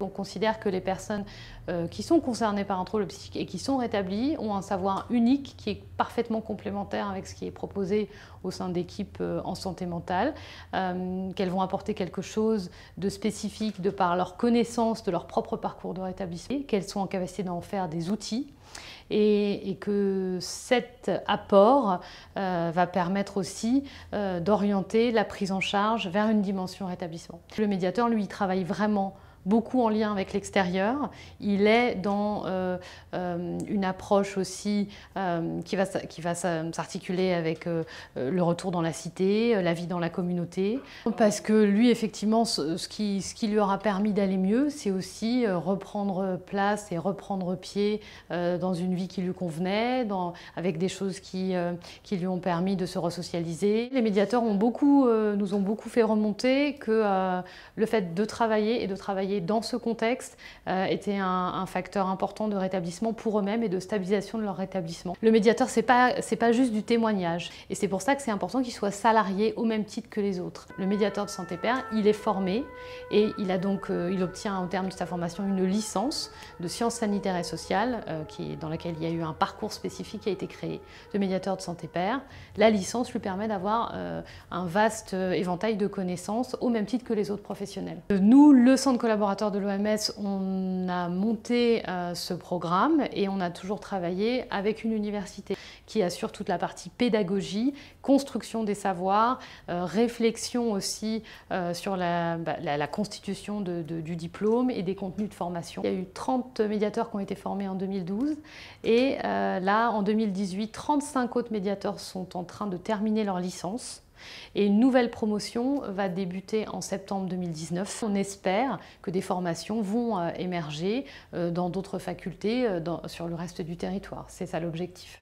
On considère que les personnes qui sont concernées par un trouble psychique et qui sont rétablies ont un savoir unique qui est parfaitement complémentaire avec ce qui est proposé au sein d'équipes en santé mentale, qu'elles vont apporter quelque chose de spécifique de par leur connaissance de leur propre parcours de rétablissement, qu'elles sont en capacité d'en faire des outils et que cet apport va permettre aussi d'orienter la prise en charge vers une dimension rétablissement. Le médiateur, lui, travaille vraiment beaucoup en lien avec l'extérieur. Il est dans une approche aussi qui va s'articuler avec le retour dans la cité, la vie dans la communauté. Parce que lui, effectivement, ce qui lui aura permis d'aller mieux, c'est aussi reprendre place et reprendre pied dans une vie qui lui convenait, avec des choses qui lui ont permis de se resocialiser. Les médiateurs nous ont beaucoup fait remonter que le fait de travailler dans ce contexte était un facteur important de rétablissement pour eux-mêmes et de stabilisation de leur rétablissement. Le médiateur, c'est pas juste du témoignage. Et c'est pour ça que c'est important qu'il soit salarié au même titre que les autres. Le médiateur de Santé Pair, il est formé et il obtient au terme de sa formation une licence de sciences sanitaires et sociales dans laquelle il y a eu un parcours spécifique qui a été créé de médiateur de Santé Pair. La licence lui permet d'avoir un vaste éventail de connaissances au même titre que les autres professionnels. Nous, le Centre collaborateur de l'OMS, on a monté ce programme et on a toujours travaillé avec une université qui assure toute la partie pédagogie, construction des savoirs, réflexion aussi sur la constitution du diplôme et des contenus de formation. Il y a eu 30 médiateurs qui ont été formés en 2012 et là, en 2018, 35 autres médiateurs sont en train de terminer leur licence. Et une nouvelle promotion va débuter en septembre 2019. On espère que des formations vont émerger dans d'autres facultés sur le reste du territoire. C'est ça l'objectif.